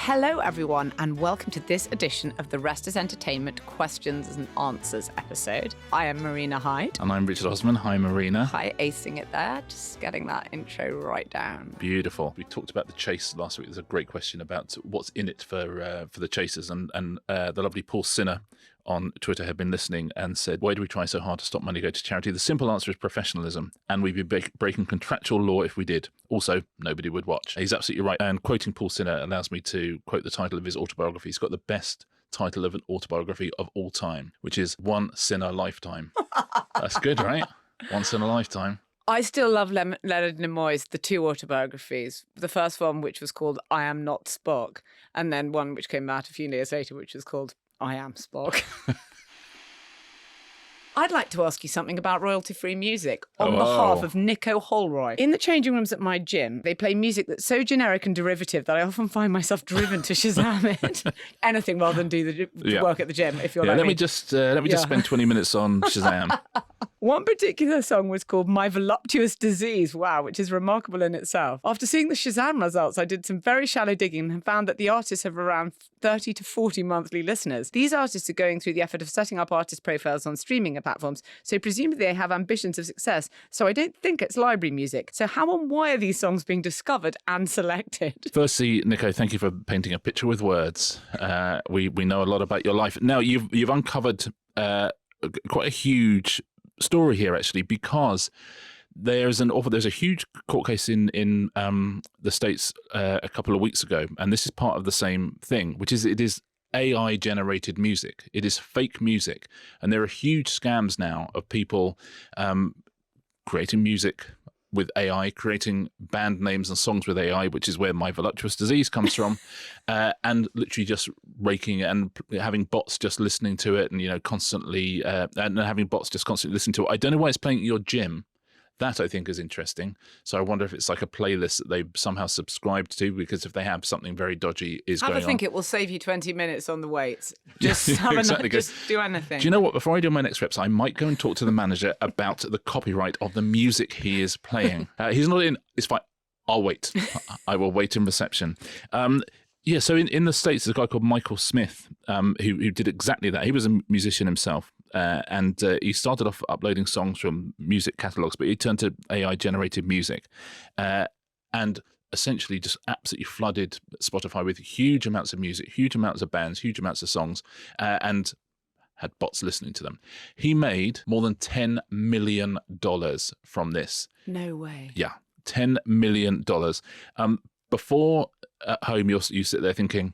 Hello, everyone, and welcome to this edition of the Rest is Entertainment Questions and Answers episode. I am Marina Hyde. And I'm Richard Osman. Hi, Marina. Hi, acing it there. Just getting that intro right down. Beautiful. We talked about the chase last week. There's a great question about what's in it for the chasers. And the lovely Paul Sinha on Twitter had been listening and said, why do we try so hard to stop money go to charity? The simple answer is professionalism, and we'd be breaking contractual law if we did. Also, nobody would watch. He's absolutely right. And quoting Paul Sinha allows me to quote the title of his autobiography. He's got the best title of an autobiography of all time, which is One Sinha Lifetime. That's good, right? One Sinha Lifetime. I still love Leonard Nimoy's, the two autobiographies. The first one, which was called I Am Not Spock, and then one which came out a few years later, which was called I Am Spock. I'd like to ask you something about royalty-free music on behalf of Nico Holroyd. In the changing rooms at my gym, they play music that's so generic and derivative that I often find myself driven to Shazam it. Anything rather than do the work at the gym, if you're like let me. me just spend 20 minutes on Shazam. One particular song was called My Voluptuous Disease, wow, which is remarkable in itself. After seeing the Shazam results, I did some very shallow digging and found that the artists have around 30 to 40 monthly listeners. These artists are going through the effort of setting up artist profiles on streaming platforms, so presumably they have ambitions of success. So I don't think it's library music. So how and why are these songs being discovered and selected? Firstly, Nico, thank you for painting a picture with words. We know a lot about your life. Now, you've uncovered quite a huge story here, actually, because there's a huge court case in the States a couple of weeks ago, and this is part of the same thing, which is it is AI generated music. It is fake music, and there are huge scams now of people creating music with AI, creating band names and songs with AI, which is where My Voluptuous Disease comes from, and literally just raking it and having bots just listening to it, and constantly and having bots just constantly listening to it. I don't know why it's playing at your gym. That I think is interesting. So I wonder if it's like a playlist that they somehow subscribed to, because if they have, something very dodgy is going on. I think it will save you 20 minutes on the weights. Just just do anything. Do you know what? Before I do my next reps, I might go and talk to the manager about the copyright of the music he is playing. He's not in. It's fine. I'll wait. I will wait in reception. So in the States, there's a guy called Michael Smith who did exactly that. He was a musician himself, and he started off uploading songs from music catalogs, but he turned to AI-generated music, and essentially just absolutely flooded Spotify with huge amounts of music, huge amounts of bands, huge amounts of songs, and had bots listening to them. He made more than $10 million from this. No way. Yeah, $10 million. Before at home, you sit there thinking,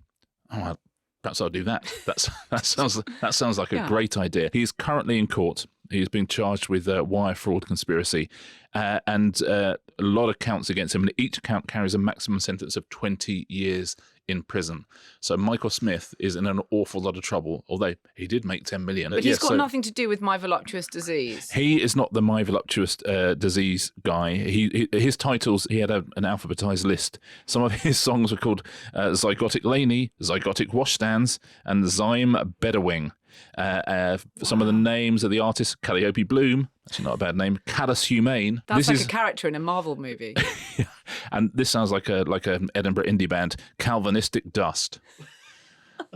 "Oh, well, perhaps I'll do that." That sounds like a great idea. He's currently in court. He's been charged with wire fraud conspiracy, and a lot of counts against him. And each count carries a maximum sentence of 20 years in prison. So Michael Smith is in an awful lot of trouble, although he did make 10 million. But he's got nothing to do with My Voluptuous Disease. He is not the My Voluptuous Disease guy. His titles, he had an alphabetized list. Some of his songs were called Zygotic Laney, Zygotic Washstands, and Zyme Bedawing. Some of the names of the artists: Calliope Bloom, actually not a bad name. Callus Humane. That's a character in a Marvel movie. Yeah. And this sounds like an Edinburgh indie band, Calvinistic Dust.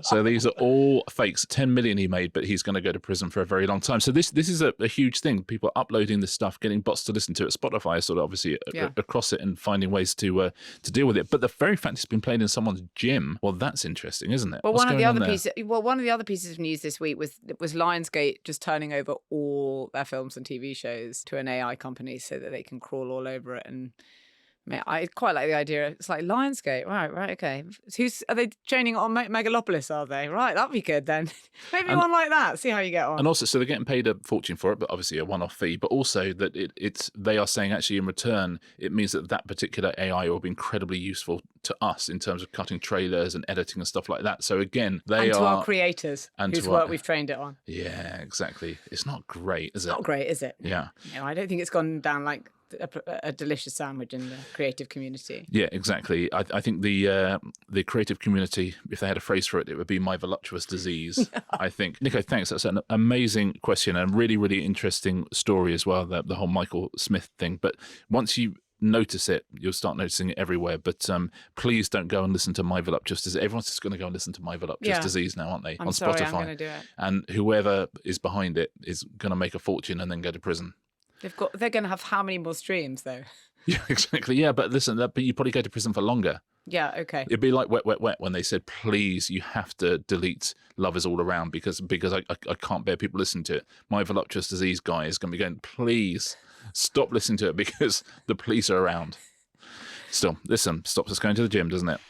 So these are all fakes. 10 million he made, but he's going to go to prison for a very long time. So this is a huge thing. People are uploading this stuff, getting bots to listen to it. Spotify is sort of obviously across it and finding ways to deal with it. But the very fact it's been played in someone's gym, well, that's interesting, isn't it? Well, one of the other pieces of news this week was Lionsgate just turning over all their films and TV shows to an AI company so that they can crawl all over it. And I quite like the idea. It's like Lionsgate, right, okay. Are they training on Megalopolis? Are they? Right, that'd be good then. Maybe one like that. See how you get on. And also, so they're getting paid a fortune for it, but obviously a one-off fee. But also that they are saying actually in return, it means that particular AI will be incredibly useful to us in terms of cutting trailers and editing and stuff like that. So again, to our creators, whose work we've trained it on. Yeah, exactly. It's not great, is it? Not great, is it? Yeah. No, I don't think it's gone down like a delicious sandwich in the creative community. Yeah, exactly. I think the creative community, if they had a phrase for it, it would be My Voluptuous Disease, I think. Nico, thanks. That's an amazing question and really, really interesting story as well, the whole Michael Smith thing. But once you notice it. You'll start noticing it everywhere. But please don't go and listen to My Voluptuous Disease. Everyone's just going to go and listen to My Voluptuous Disease now, aren't they? I'm on sorry, Spotify. I'm going to do it. And whoever is behind it is going to make a fortune and then go to prison. They're going to have how many more streams, though? Yeah, exactly. Yeah, but listen, but you probably go to prison for longer. Yeah, okay. It'd be like Wet, Wet, Wet when they said, please, you have to delete Love Is All Around because I can't bear people listening to it. My Voluptuous Disease guy is going to be going, please stop listening to it because the police are around. Still, listen, stops us going to the gym, doesn't it?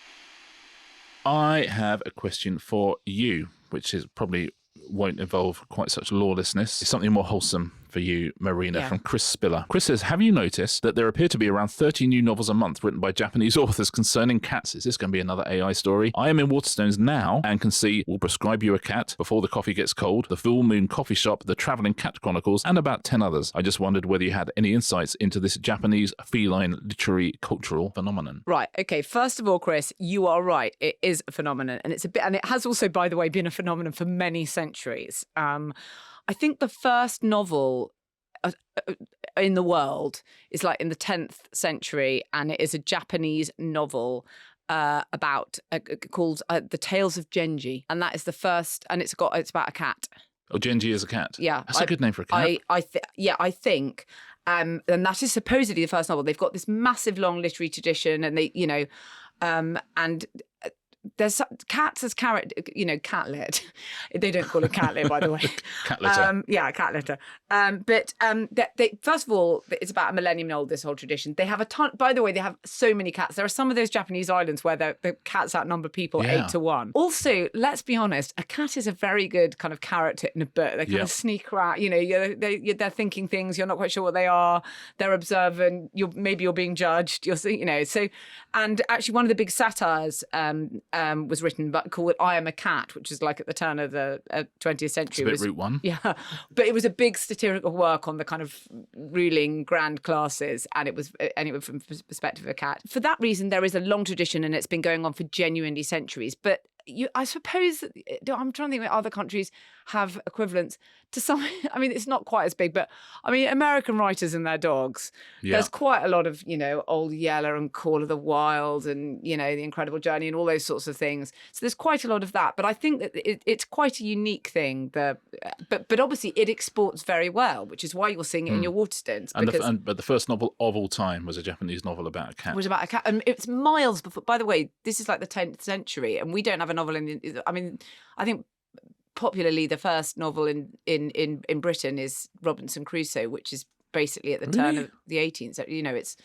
I have a question for you, which is probably won't involve quite such lawlessness. It's something more wholesome for you, Marina, from Chris Spiller. Chris says, have you noticed that there appear to be around 30 new novels a month written by Japanese authors concerning cats? Is this going to be another AI story? I am in Waterstones now and can see We'll Prescribe You a Cat, Before the Coffee Gets Cold, The Full Moon Coffee Shop, The Travelling Cat Chronicles, and about 10 others. I just wondered whether you had any insights into this Japanese feline literary cultural phenomenon. Right. Okay. First of all, Chris, you are right. It is a phenomenon, and and it has also, by the way, been a phenomenon for many centuries. I think the first novel in the world is like in the 10th century, and it is a Japanese novel about called The Tales of Genji, and that is the first, and it's about a cat. Oh, Genji is a cat. Yeah, that's a good name for a cat. I think. And that is supposedly the first novel. They've got this massive long literary tradition, and they, and there's cats as catlit. They don't call it catlit, by the way. Cat litter. Cat litter. But first of all, it's about a millennium old, this whole tradition. They have a ton, by the way, they have so many cats. There are some of those Japanese islands where the cats outnumber people 8-1. Also, let's be honest, a cat is a very good kind of character in a book. They kind of sneak around, they're thinking things, you're not quite sure what they are. They're observant, maybe you're being judged, so, and actually one of the big satires was written, but called I Am a Cat, which is like at the turn of the 20th century. It's a bit Route One. Yeah, but it was a big satirical work on the kind of ruling grand classes, and it was from the perspective of a cat. For that reason, there is a long tradition, and it's been going on for genuinely centuries. But I suppose I'm trying to think what other countries have equivalents to some. I mean, it's not quite as big, but I mean, American writers and their dogs. Yeah. There's quite a lot of Old Yeller and Call of the Wild and The Incredible Journey and all those sorts of things. So there's quite a lot of that. But I think that it's quite a unique thing. But obviously it exports very well, which is why you're seeing it in your Waterstones. But the first novel of all time was a Japanese novel about a cat. Was about a cat, and it's miles before. By the way, this is like the 10th century, and we don't have a novel I think popularly the first novel in Britain is Robinson Crusoe, which is basically at the turn of the 18th. So it's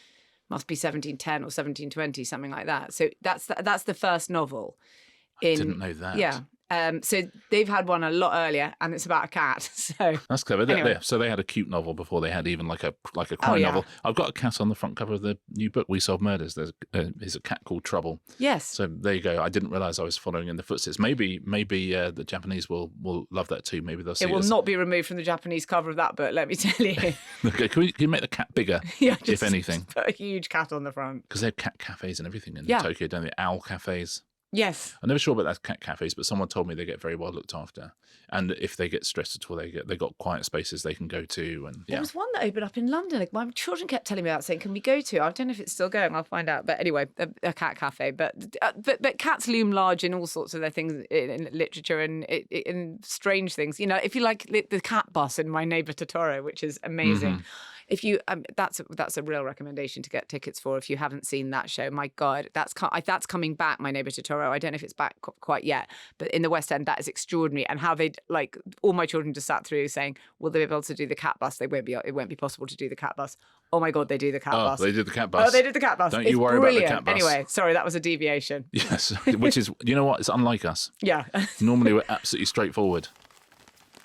must be 1710 or 1720, something like that. So that's the first novel. I didn't know that. Yeah. So they've had one a lot earlier, and it's about a cat. So that's clever. Anyway. So they had a cute novel before they had even like a crime novel. I've got a cat on the front cover of the new book, We Solve Murders. There's a cat called Trouble. Yes. So there you go. I didn't realise I was following in the footsteps. Maybe the Japanese will love that too. Maybe they'll see it. It will not be removed from the Japanese cover of that book, let me tell you. Okay, can you make the cat bigger? If anything. Just put a huge cat on the front. Because they have cat cafes and everything in Tokyo, don't they? Owl cafes. Yes. I'm never sure about that cat cafes, but someone told me they get very well looked after. And if they get stressed at all, they got quiet spaces they can go to. And There was one that opened up in London. Like, my children kept telling me about, saying, "Can we go to?" I don't know if it's still going. I'll find out. But anyway, a cat cafe. But cats loom large in all sorts of their things in literature and in strange things. If you like the cat bus in My Neighbor Totoro, which is amazing. Mm-hmm. If you, that's a real recommendation to get tickets for. If you haven't seen that show, my God, that's coming back. My Neighbor Totoro. I don't know if it's back quite yet, but in the West End, that is extraordinary. And how they all my children just sat through saying, "Will they be able to do the cat bus?" It won't be possible to do the cat bus. Oh my God, they do the cat bus. Oh, they did the cat bus. Oh, they did the cat bus. Don't you worry about the cat bus. Anyway, sorry, that was a deviation. Yes, which is, you know what? It's unlike us. Yeah. Normally, we're absolutely straightforward.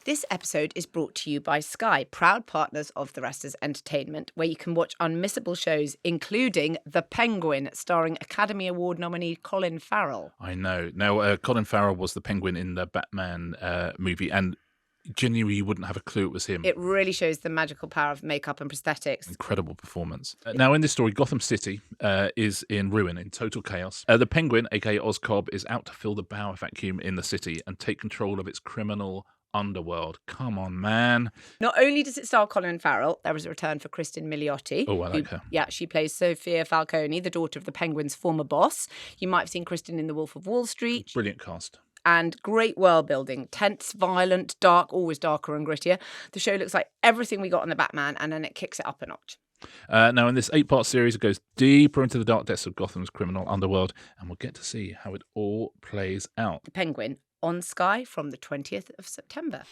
This episode is brought to you by Sky, proud partners of The Rest is Entertainment, where you can watch unmissable shows, including The Penguin, starring Academy Award nominee Colin Farrell. I know. Now, Colin Farrell was the Penguin in the Batman movie, and genuinely you wouldn't have a clue it was him. It really shows the magical power of makeup and prosthetics. Incredible performance. Now, in this story, Gotham City is in ruin, in total chaos. The Penguin, aka Oscorp, is out to fill the power vacuum in the city and take control of its criminal Underworld. Come on, man. Not only does it star Colin Farrell, there is a return for Kristen Milioti. Oh, I like her. Yeah, she plays Sophia Falcone, the daughter of the Penguin's former boss. You might have seen Kristen in The Wolf of Wall Street. Brilliant cast. And great world building. Tense, violent, dark, always darker and grittier. The show looks like everything we got on The Batman, and then it kicks it up a notch. Now, in this 8-part series, it goes deeper into the dark depths of Gotham's criminal underworld, and we'll get to see how it all plays out. The Penguin on Sky from the 20th of September.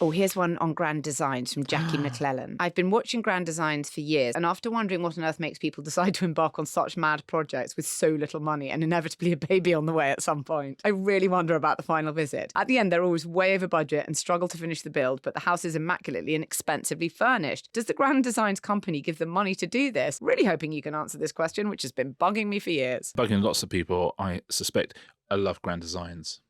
Oh, here's one on Grand Designs from Jackie McClellan. I've been watching Grand Designs for years, and after wondering what on earth makes people decide to embark on such mad projects with so little money and inevitably a baby on the way at some point, I really wonder about the final visit. At the end, they're always way over budget and struggle to finish the build, but the house is immaculately and expensively furnished. Does the Grand Designs company give them money to do this? Really hoping you can answer this question, which has been bugging me for years. Bugging lots of people, I suspect. I love Grand Designs.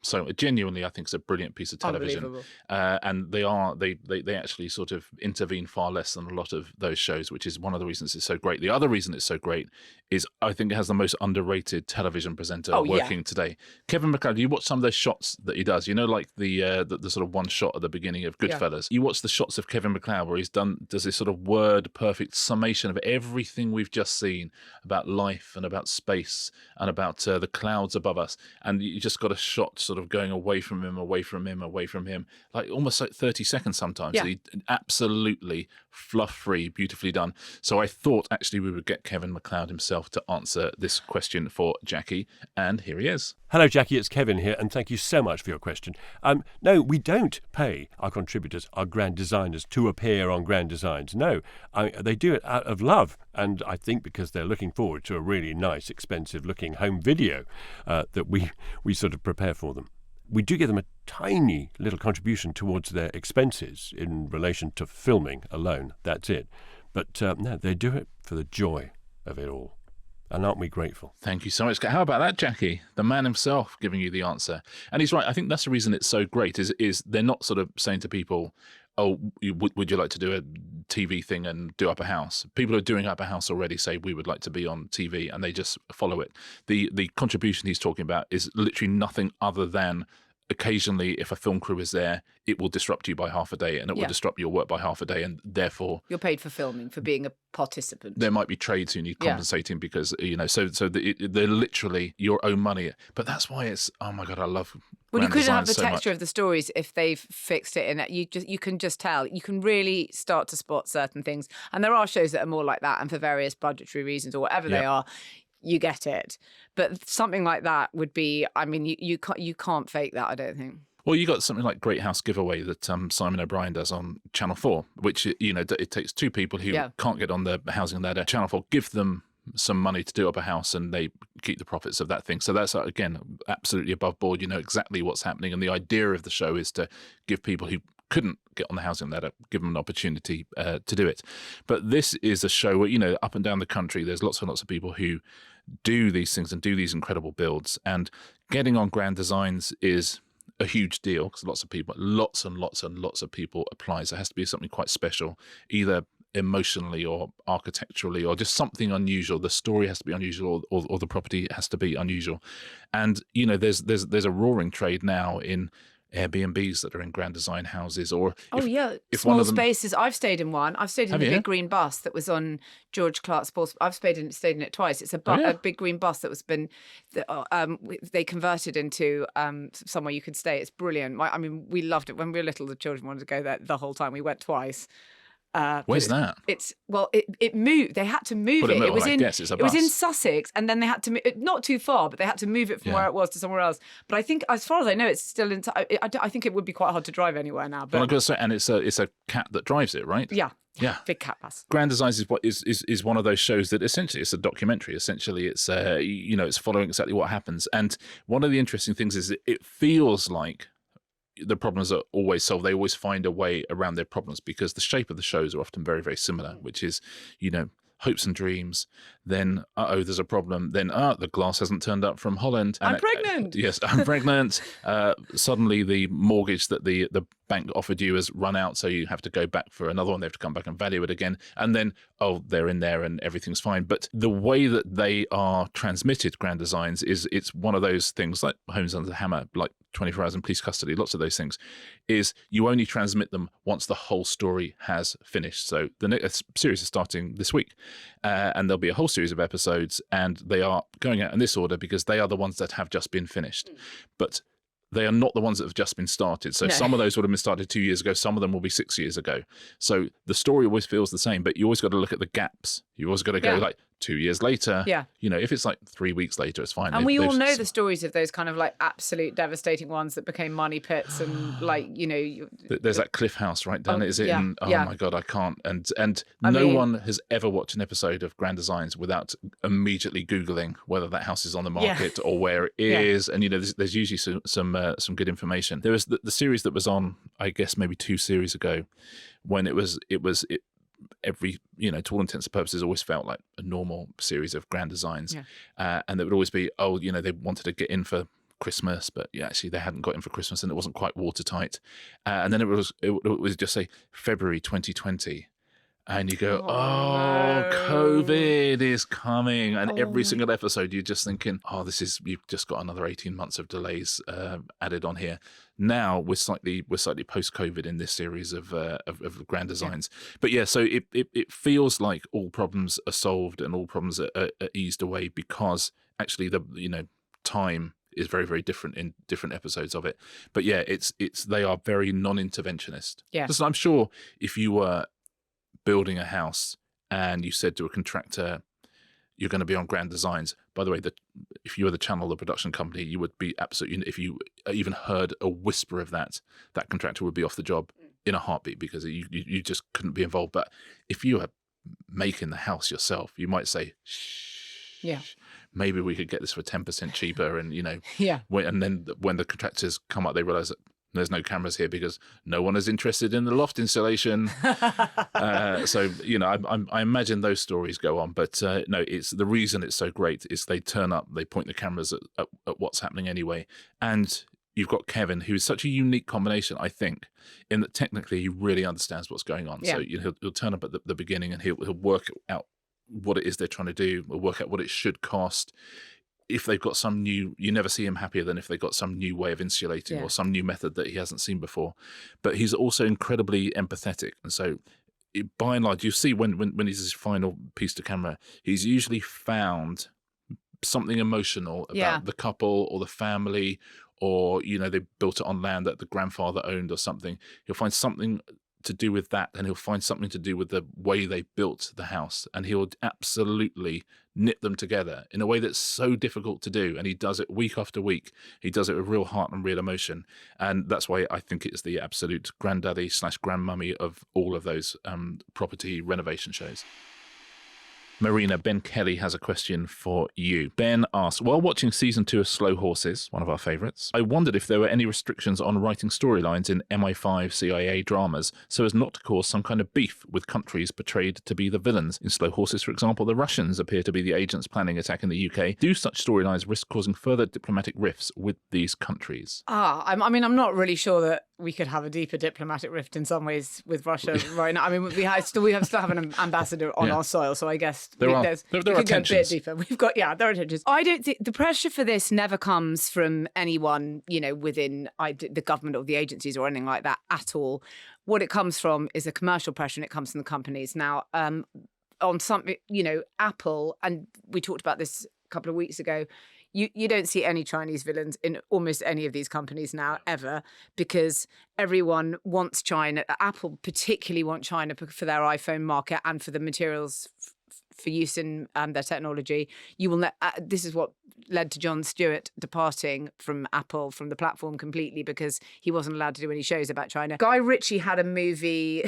So genuinely, I think it's a brilliant piece of television, and they actually sort of intervene far less than a lot of those shows, which is one of the reasons it's so great. The other reason it's so great is I think it has the most underrated television presenter working today. Kevin McLeod. You watch some of those shots that he does. You know, like the sort of one shot at the beginning of Goodfellas. You watch the shots of Kevin McLeod where does this sort of word perfect summation of everything we've just seen about life and about space and about the clouds above us, and you just got a shot sort of going away from him, like almost like 30 seconds sometimes. Yeah. He absolutely fluff-free, beautifully done. So I thought actually we would get Kevin McLeod himself to answer this question for Jackie, and here he is. Hello, Jackie, it's Kevin here, and thank you so much for your question. No, we don't pay our contributors, our grand designers, to appear on Grand Designs. No, they do it out of love, and I think because they're looking forward to a really nice, expensive-looking home video that we sort of prepare for them. We do give them a tiny little contribution towards their expenses in relation to filming alone. That's it. But no, they do it for the joy of it all. And aren't we grateful? Thank you so much. How about that, Jackie? The man himself giving you the answer. And he's right. I think that's the reason it's so great is they're not sort of saying to people, oh, would you like to do a TV thing and do Up a House? People who are doing Up a House already say we would like to be on TV, and they just follow it. The contribution he's talking about is literally nothing other than occasionally, if a film crew is there, it will disrupt you by half a day, and it will disrupt your work by half a day, and therefore you're paid for filming, for being a participant. There might be trades who need compensating because they're literally your own money. But that's why it's oh my god, I love. Well, you couldn't have the so texture much. of the stories if they've fixed it in it. You can just tell. You can really start to spot certain things, and there are shows that are more like that, and for various budgetary reasons or whatever they are. You get it, but something like that would be. I mean, you can't fake that. I don't think. Well, you got something like Great House Giveaway that Simon O'Brien does on Channel 4, which it takes two people who can't get on the housing ladder. Channel 4 give them some money to do up a house, and they keep the profits of that thing. So that's again absolutely above board. You know exactly what's happening, and the idea of the show is to give people who couldn't get on the housing ladder, give them an opportunity to do it. But this is a show where up and down the country, there's lots and lots of people who do these things and do these incredible builds, and getting on Grand Designs is a huge deal because lots and lots of people apply. So it has to be something quite special, either emotionally or architecturally or just something unusual. The story has to be unusual, or the property has to be unusual. And there's a roaring trade now in Airbnbs that are in Grand Design houses, or if small one of them, spaces. I've stayed in one. I've stayed in the big green bus that was on George Clark's Sports. I've stayed in it twice. It's a big green bus that was they converted into somewhere you could stay. It's brilliant. I mean, we loved it when we were little. The children wanted to go there the whole time. We went twice. Where's that? It moved. They had to move it. It was in Sussex, and then they had to not too far, but they had to move it from where it was to somewhere else. But I think, as far as I know, it's still in. I think it would be quite hard to drive anywhere now. But well, I've got to say, and it's a cat that drives it, right? Yeah. Yeah, big cat bus. Grand Designs is one of those shows that essentially it's a documentary. Essentially, it's it's following exactly what happens. And one of the interesting things is that it feels like the problems are always solved. They always find a way around their problems because the shape of the shows are often very, very similar, which is, hopes and dreams, then there's a problem. Then the glass hasn't turned up from Holland. I'm pregnant. Yes, I'm pregnant. Suddenly the mortgage that the bank offered you has run out, so you have to go back for another one. They have to come back and value it again, and then they're in there and everything's fine. But the way that they are transmitted, Grand Designs, is it's one of those things like Homes Under the Hammer, like 24 Hours in Police Custody, lots of those things, is you only transmit them once the whole story has finished. So the next series is starting this week, and there'll be a whole series of episodes, and they are going out in this order because they are the ones that have just been finished. But they are not the ones that have just been started. So some of those would have been started 2 years ago. Some of them will be 6 years ago. So the story always feels the same, but you always got to look at the gaps. You always got to go like 2 years later. Yeah. You know, if it's like 3 weeks later, it's fine. And we all know the stories of those kind of like absolute devastating ones that became money pits and like, you know. There's that Cliff House, right, Dan? Is it? Yeah, And, my God, I can't. And I no mean- one has ever watched an episode of Grand Designs without immediately Googling whether that house is on the market or where it is. And, you know, there's usually some good information. There was the series that was on, I guess, maybe 2 series ago, when it every, you know, to all intents and purposes, always felt like a normal series of Grand Designs. And there would always be, you know, they wanted to get in for Christmas, but actually they hadn't got in for Christmas and it wasn't quite watertight. And then it would just say February 2020. And you go, no. COVID is coming. And every single episode, you're just thinking, you've just got another 18 months of delays added on here. Now we're slightly post-COVID in this series of Grand Designs. But so it feels like all problems are solved and all problems are eased away because actually time is very, very different in different episodes of it. But they are very non-interventionist. Yeah. Because I'm sure if you were building a house and you said to a contractor, you're going to be on Grand Designs. By the way, if you were the channel, the production company, you would be absolutely, if you even heard a whisper of that contractor would be off the job in a heartbeat because you just couldn't be involved. But if you were making the house yourself, you might say, shh, maybe we could get this for 10% cheaper. And, you know, and then when the contractors come up, they realize that there's no cameras here because no one is interested in the loft installation. So, you know, I imagine those stories go on. But no, it's the reason it's so great is they turn up, they point the cameras at what's happening anyway. And you've got Kevin, who's such a unique combination, I think, in that technically he really understands what's going on. Yeah. So he'll turn up at the beginning and he'll work out what it is they're trying to do, or work out what it should cost. If they've got some new, you never see him happier than if they've got some new way of insulating or some new method that he hasn't seen before. But he's also incredibly empathetic. And so by and large, you see when he's his final piece to camera, he's usually found something emotional about the couple or the family, or, you know, they built it on land that the grandfather owned or something. He'll find something to do with that, and he'll find something to do with the way they built the house, and he'll absolutely knit them together in a way that's so difficult to do, and he does it week after week. He does it with real heart and real emotion, and that's why I think it's the absolute granddaddy / grandmummy of all of those property renovation shows. Marina, Ben Kelly has a question for you. Ben asks, while watching season 2 of Slow Horses, one of our favourites, I wondered if there were any restrictions on writing storylines in MI5 CIA dramas so as not to cause some kind of beef with countries portrayed to be the villains. In Slow Horses, for example, the Russians appear to be the agents planning attack in the UK. Do such storylines risk causing further diplomatic rifts with these countries? I'm not really sure that we could have a deeper diplomatic rift in some ways with Russia right now. I mean, we still have an ambassador on our soil, so I guess there are could go a tensions. bit deeper. We've got there are tensions. I don't think the pressure for this never comes from anyone, you know, within the government or the agencies or anything like that at all. What it comes from is a commercial pressure, and it comes from the companies. Now, on something, you know, Apple, and we talked about this a couple of weeks ago. You don't see any Chinese villains in almost any of these companies now, ever, because everyone wants China. Apple particularly want China for their iPhone market and for the materials for use in their technology. You will. This is what led to Jon Stewart departing from Apple, from the platform completely, because he wasn't allowed to do any shows about China. Guy Ritchie had a movie.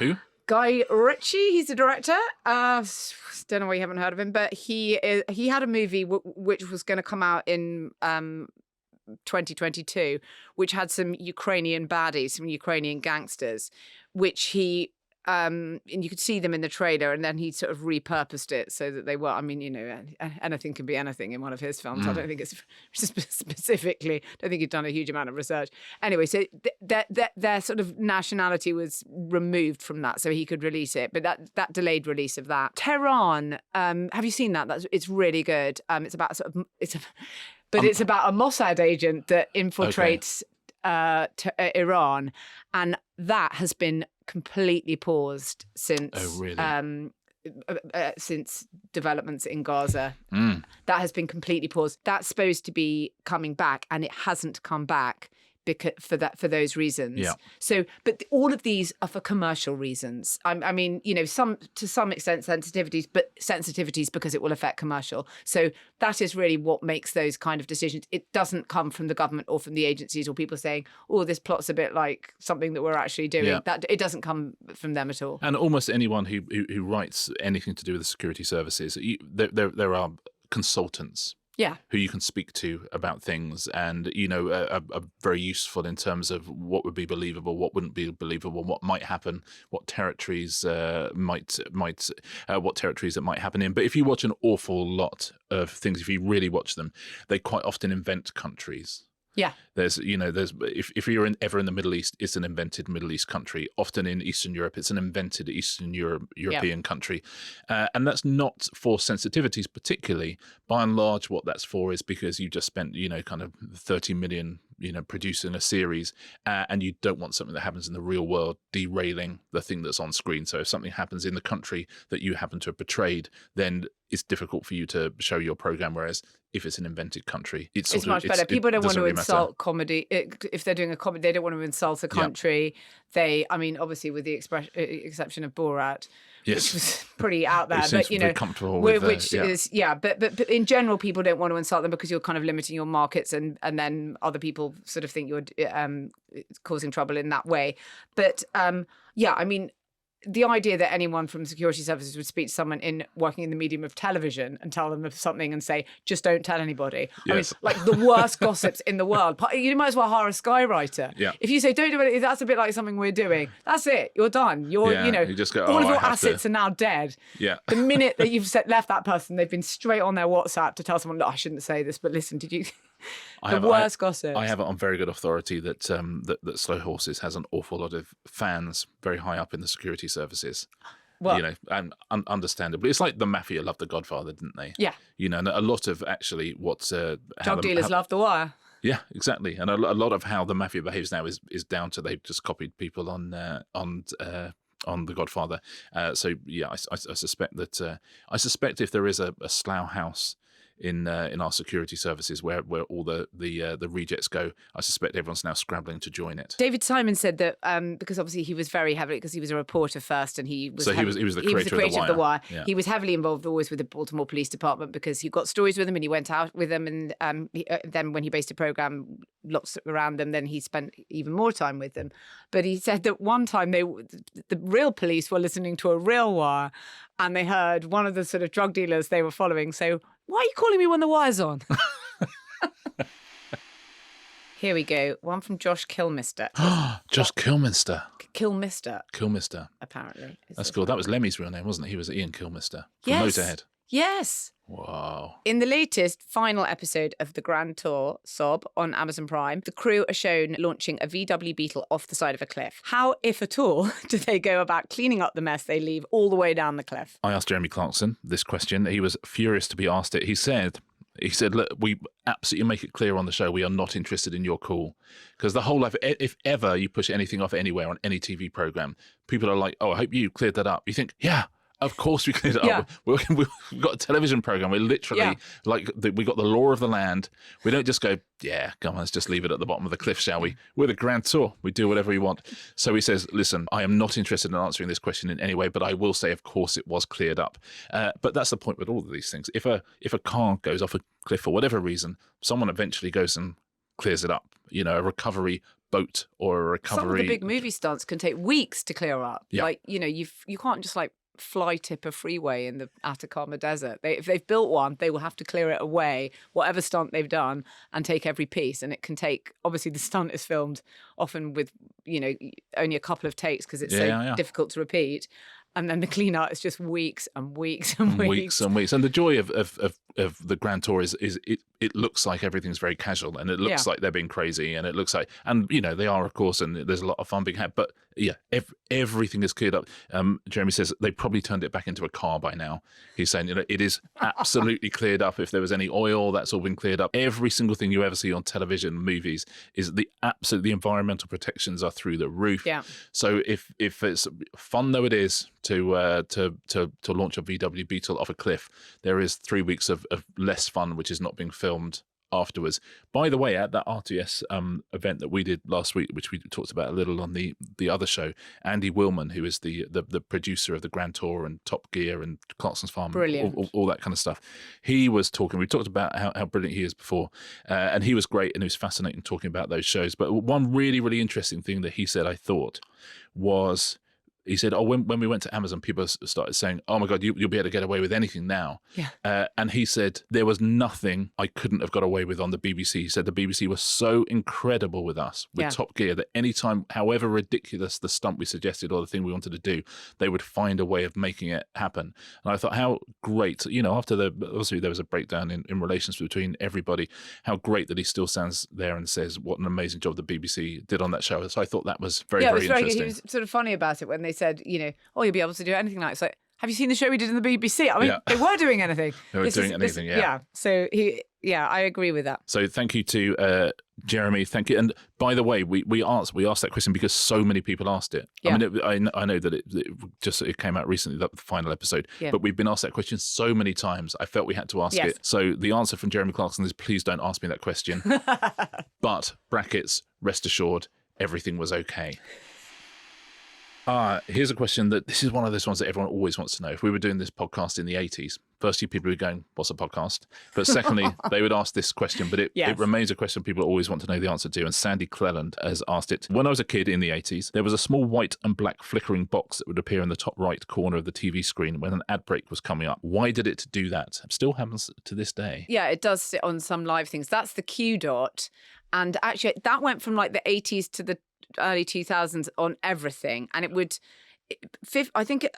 Who? Guy Ritchie, he's the director. Don't know why you haven't heard of him, but he had a movie which was going to come out in 2022, which had some Ukrainian baddies, some Ukrainian gangsters, which he and you could see them in the trailer, and then he sort of repurposed it so that they were. I mean, anything can be anything in one of his films. I don't think it's specifically. I don't think he'd done a huge amount of research. Anyway, so their sort of nationality was removed from that, so he could release it. But that delayed release of that. Tehran. Have you seen that? It's really good. It's about it's about a Mossad agent that infiltrates Iran, and that has been completely paused since since developments in Gaza. That has been completely paused. That's supposed to be coming back, and it hasn't come back for those reasons. Yeah. So, but all of these are for commercial reasons. I mean, to some extent sensitivities because it will affect commercial. So that is really what makes those kind of decisions. It doesn't come from the government or from the agencies or people saying, "Oh, this plot's a bit like something that we're actually doing." Yeah. That it doesn't come from them at all. And almost anyone who writes anything to do with the security services, there are consultants. Yeah. Who you can speak to about things, and are very useful in terms of what would be believable, what wouldn't be believable, what might happen, what territories it might happen in. But if you watch an awful lot of things, if you really watch them, they quite often invent countries. Yeah. There's if you're ever in the Middle East, it's an invented Middle East country. Often in Eastern Europe, it's an invented Eastern European country. And that's not for sensitivities particularly. By and large, what that's for is because you just spent, kind of 30 million, producing a series, and you don't want something that happens in the real world derailing the thing that's on screen. So if something happens in the country that you happen to have portrayed, then it's difficult for you to show your program. Whereas if it's an invented country, it's much better. People don't want to insult comedy. If they're doing a comedy, they don't want to insult a country. Yep. Obviously with the exception of Borat, which was pretty out there, but very comfortable with, but in general, people don't want to insult them because you're kind of limiting your markets, and then other people sort of think you're causing trouble in that way. But the idea that anyone from security services would speak to someone working in the medium of television and tell them of something and say, just don't tell anybody. Yes. I mean, like the worst gossips in the world. You might as well hire a skywriter. Yeah. If you say, don't do it, that's a bit like something we're doing. That's it. You're done. You just go, all of your assets are now dead. Yeah. The minute that you've left that person, they've been straight on their WhatsApp to tell someone, look, I shouldn't say this, but listen, did you... worst gossip. I have it on very good authority that Slow Horses has an awful lot of fans very high up in the security services. Well, and understandably, it's like the mafia loved The Godfather, didn't they? Yeah. And a lot of actually what's drug dealers love The Wire. Yeah, exactly. And a lot of how the mafia behaves now is down to they've just copied people on The Godfather. I suspect that if there is a Slough house in our security services where all the rejects go, I suspect everyone's now scrabbling to join it. David Simon said that because obviously he was very heavily, because he was a reporter first, and he was the creator of The Wire. Yeah. He was heavily involved always with the Baltimore Police Department because he got stories with them and he went out with them, and then when he based a program lots around them, then he spent even more time with them. But he said that one time the real police were listening to a real wire, and they heard one of the sort of drug dealers they were following say, "Why are you calling me when the wire's on?" Here we go. One from Josh Kilmister. Josh Kilmister. Kilmister, apparently. That's cool. That was Lemmy's real name, wasn't it? He was Ian Kilmister from Motorhead. Yes. Wow. In the latest final episode of the Grand Tour, Sob, on Amazon Prime, the crew are shown launching a VW Beetle off the side of a cliff. How, if at all, do they go about cleaning up the mess they leave all the way down the cliff? I asked Jeremy Clarkson this question. He was furious to be asked it. He said, look, we absolutely make it clear on the show we are not interested in your call. Because the whole life, if ever you push anything off anywhere on any TV program, people are like, oh, I hope you cleared that up. You think, yeah. Of course we cleared it up. We've got a television program. We're literally we got the law of the land. We don't just go, yeah, come on, let's just leave it at the bottom of the cliff, shall we? We're the Grand Tour. We do whatever we want. So he says, listen, I am not interested in answering this question in any way, but I will say, of course, it was cleared up. But that's the point with all of these things. If a car goes off a cliff for whatever reason, someone eventually goes and clears it up. A recovery boat or a recovery. Some of the big movie stunts can take weeks to clear up. Yeah. Like, you can't just like fly tipper freeway in the Atacama Desert. If they've built one, they will have to clear it away, whatever stunt they've done, and take every piece. And it can take, obviously the stunt is filmed often with, only a couple of takes because it's difficult to repeat. And then the clean art is just weeks and weeks and weeks. Weeks and weeks. And the joy of the Grand Tour is it looks like everything's very casual, and it looks like they're being crazy, and it looks like, and they are, of course, and there's a lot of fun being had. But everything is cleared up. Jeremy says they probably turned it back into a car by now. He's saying it is absolutely cleared up. If there was any oil, that's all been cleared up. Every single thing you ever see on television, movies, is the environmental protections are through the roof. Yeah. So if it's fun though it is to launch a VW Beetle off a cliff, there is 3 weeks of less fun, which is not being filmed afterwards. By the way, at that RTS event that we did last week, which we talked about a little on the other show, Andy Willman, who is the producer of the Grand Tour and Top Gear and Clarkson's Farm, all that kind of stuff, he was talking. We talked about how brilliant he is before, and he was great, and it was fascinating talking about those shows. But one really, really interesting thing that he said, I thought, was, he said, when we went to Amazon, people started saying, oh my God, you'll be able to get away with anything now. Yeah. And he said, there was nothing I couldn't have got away with on the BBC. He said the BBC was so incredible with us, with Top Gear, that anytime, however ridiculous the stunt we suggested or the thing we wanted to do, they would find a way of making it happen. And I thought, how great, after obviously there was a breakdown in relations between everybody, how great that he still stands there and says what an amazing job the BBC did on that show. So I thought that was very, very interesting. He was sort of funny about it when they said, oh, you'll be able to do anything like it. It's like, have you seen the show we did in the BBC? I mean, they were doing anything. They were doing anything, Yeah. So I agree with that. So thank you to Jeremy. Thank you. And by the way, we asked that question because so many people asked it. Yeah. I mean, I know that it came out recently, the final episode, but we've been asked that question so many times. I felt we had to ask it. So the answer from Jeremy Clarkson is, please don't ask me that question. But brackets, rest assured, everything was okay. Here's a question this is one of those ones that everyone always wants to know. If we were doing this podcast in the 80s, firstly, people would be going, what's a podcast? But secondly, they would ask this question, but it remains a question people always want to know the answer to. And Sandy Cleland has asked it. When I was a kid in the 80s, there was a small white and black flickering box that would appear in the top right corner of the TV screen when an ad break was coming up. Why did it do that? It still happens to this day. Yeah, it does sit on some live things. That's the Q dot. And actually, that went from like the 80s to the early 2000s on everything, and it would, I think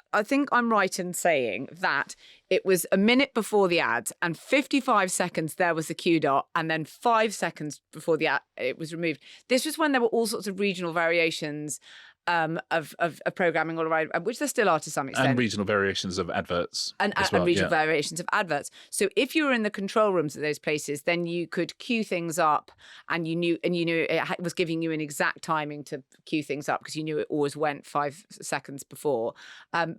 I'm right in saying that it was a minute before the ad and 55 seconds there was the Q dot, and then 5 seconds before the ad it was removed. This was when there were all sorts of regional variations of programming all around, which there still are to some extent. And regional variations of adverts. And regional variations of adverts. So if you were in the control rooms of those places, then you could queue things up, and you knew it was giving you an exact timing to queue things up because you knew it always went 5 seconds before.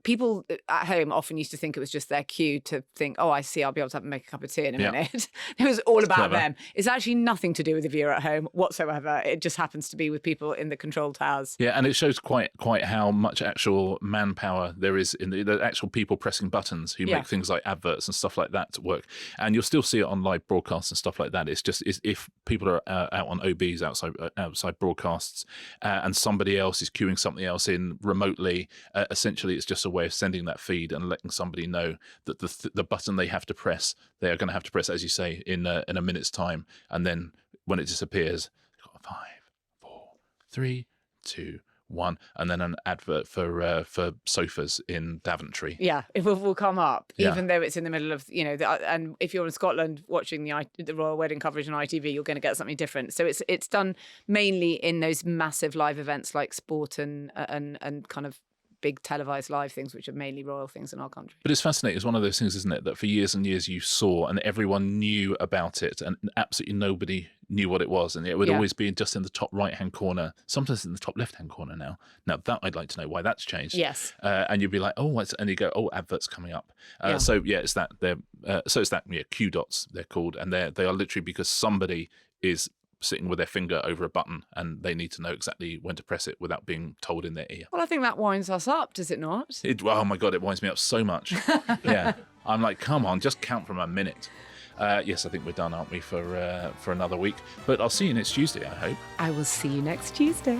People at home often used to think it was just their cue to think, oh, I see, I'll be able to make a cup of tea in a minute. It was all about them. It's actually nothing to do with the viewer at home whatsoever. It just happens to be with people in the control towers. Yeah, and it shows quite how much actual manpower there is in the actual people pressing buttons who make things like adverts and stuff like that to work. And you'll still see it on live broadcasts and stuff like that. It's just if people are out on OBs, outside broadcasts, and somebody else is queuing something else in remotely, essentially it's just a way of sending that feed and letting somebody know that the button they have to press, they are going to have to press, as you say, in a minute's time. And then when it disappears, 5, 4, 3, 2, 1, and then an advert for sofas in Daventry. Yeah, it will come up, even though it's in the middle of, and if you're in Scotland watching the royal wedding coverage on ITV, you're going to get something different. So it's done mainly in those massive live events like sport and kind of big televised live things, which are mainly royal things in our country. But it's fascinating. It's one of those things, isn't it, that for years and years you saw and everyone knew about it and absolutely nobody knew what it was. And it would always be just in the top right-hand corner, sometimes in the top left-hand corner now. Now, that I'd like to know why that's changed. Yes. And you'd be like, and you go, adverts coming up. So, it's that. It's that Q dots, they're called. And they are literally because somebody is sitting with their finger over a button and they need to know exactly when to press it without being told in their ear. Well, I think that winds us up, does it not? Oh my God, it winds me up so much. Yeah. I'm like, come on, just count from a minute. Yes, I think we're done, aren't we, for another week. But I'll see you next Tuesday, I hope. I will see you next Tuesday.